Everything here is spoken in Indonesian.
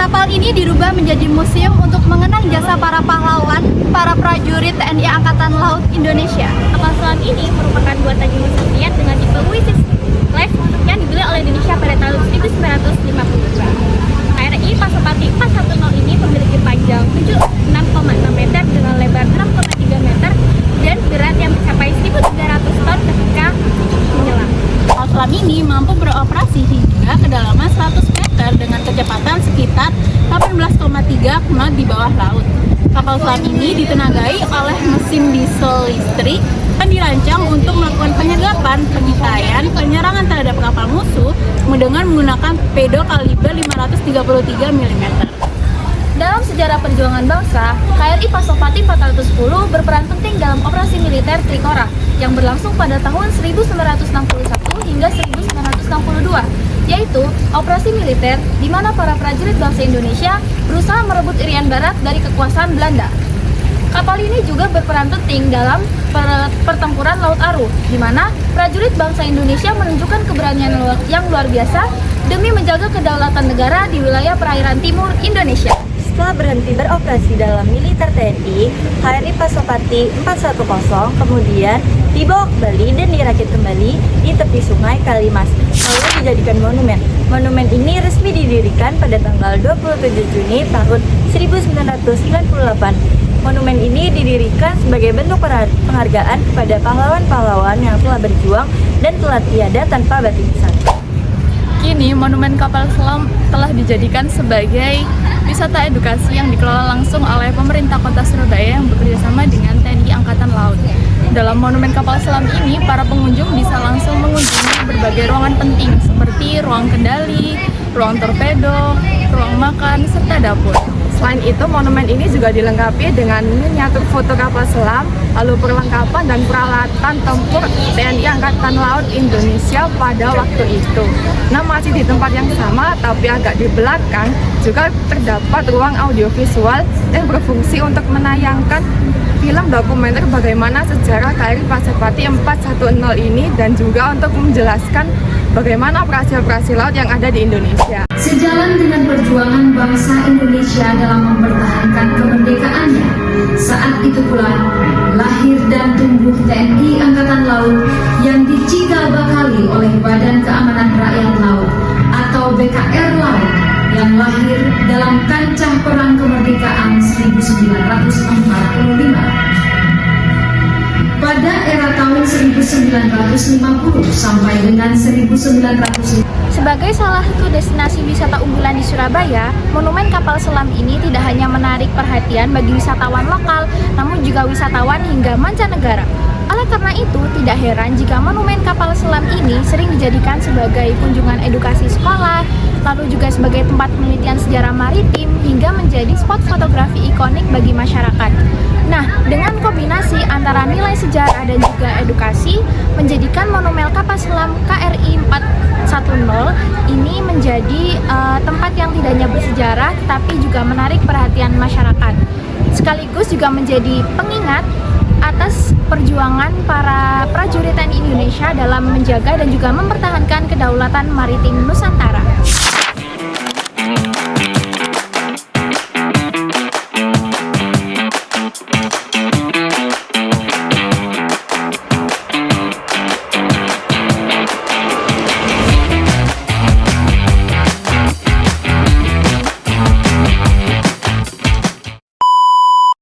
Kapal ini dirubah menjadi museum untuk mengenang jasa para pahlawan, para prajurit TNI Angkatan Laut Indonesia. Kapal selam ini merupakan buatan Uni Soviet dengan tipe Wyszynsk class yang dibeli oleh Indonesia pada tahun 1952. KRI Pasopati 410 ini memiliki panjang 76,6 meter dengan lebar 6,3 meter dan berat yang mencapai 1.300 ton ketika menyelam. Kapal selam ini mampu beroperasi hingga kedalaman 100 meter dengan kecepatan sekitar 18,3 knot di bawah laut. Kapal selam ini ditenagai oleh mesin diesel listrik dan dirancang untuk melakukan penyergapan, pengintaian, penyerangan terhadap kapal musuh dengan menggunakan torpedo kaliber 533 mm. Dalam sejarah perjuangan bangsa, KRI Pasopati 410 berperan penting dalam operasi militer Trikora yang berlangsung pada tahun 1961 hingga 1962, yaitu operasi militer di mana para prajurit bangsa Indonesia berusaha merebut Irian Barat dari kekuasaan Belanda. Kapal ini juga berperan penting dalam pertempuran Laut Aru, di mana prajurit bangsa Indonesia menunjukkan keberanian yang luar biasa demi menjaga kedaulatan negara di wilayah perairan timur Indonesia. Setelah berhenti beroperasi dalam militer TNI, KRI Pasopati 410 kemudian dibawa kembali dan dirakit kembali di tepi sungai Kalimas, lalu dijadikan monumen. Monumen ini resmi didirikan pada tanggal 27 Juni tahun 1998. Monumen ini didirikan sebagai bentuk penghargaan kepada pahlawan-pahlawan yang telah berjuang dan telah tiada tanpa barisan. Kini, Monumen Kapal Selam telah dijadikan sebagai wisata edukasi yang dikelola langsung oleh pemerintah Kota Surabaya yang bekerjasama dengan TNI Angkatan Laut. Dalam Monumen Kapal Selam ini, para pengunjung bisa langsung mengunjungi berbagai ruangan penting seperti ruang kendali, ruang torpedo, ruang makan, serta dapur. Selain itu, monumen ini juga dilengkapi dengan miniatur foto kapal selam, lalu perlengkapan dan peralatan tempur TNI Angkatan Laut Indonesia pada waktu itu. Nah, masih di tempat yang sama, tapi agak di belakang, juga terdapat ruang audiovisual yang berfungsi untuk menayangkan film dokumenter bagaimana sejarah KRI Pasopati 410 ini dan juga untuk menjelaskan bagaimana operasi-operasi laut yang ada di Indonesia. Sejalan dengan perjuangan bangsa Indonesia dalam mempertahankan kemerdekaannya, saat itu pula lahir dan tumbuh TNI Angkatan Laut yang dicikal bakali oleh Badan Keamanan Rakyat Laut atau BKR Laut yang lahir dalam kancah perang kemerdekaan 1945. Pada era tahun 1950 sampai dengan 1950. Sebagai salah satu destinasi wisata unggulan di Surabaya, Monumen Kapal Selam ini tidak hanya menarik perhatian bagi wisatawan lokal, namun juga wisatawan hingga mancanegara. Oleh karena itu, tidak heran jika Monumen Kapal Selam ini sering dijadikan sebagai kunjungan edukasi sekolah, lalu juga sebagai tempat penelitian sejarah maritim, hingga menjadi spot fotografi ikonik bagi masyarakat. Nah, dengan kombinasi antara nilai sejarah dan juga edukasi, menjadikan Monumen Kapal Selam KRI 410 ini menjadi tempat yang tidak hanya bersejarah, tapi juga menarik perhatian masyarakat. Sekaligus juga menjadi pengingat atas perjuangan para prajurit TNI Indonesia dalam menjaga dan juga mempertahankan kedaulatan maritim Nusantara.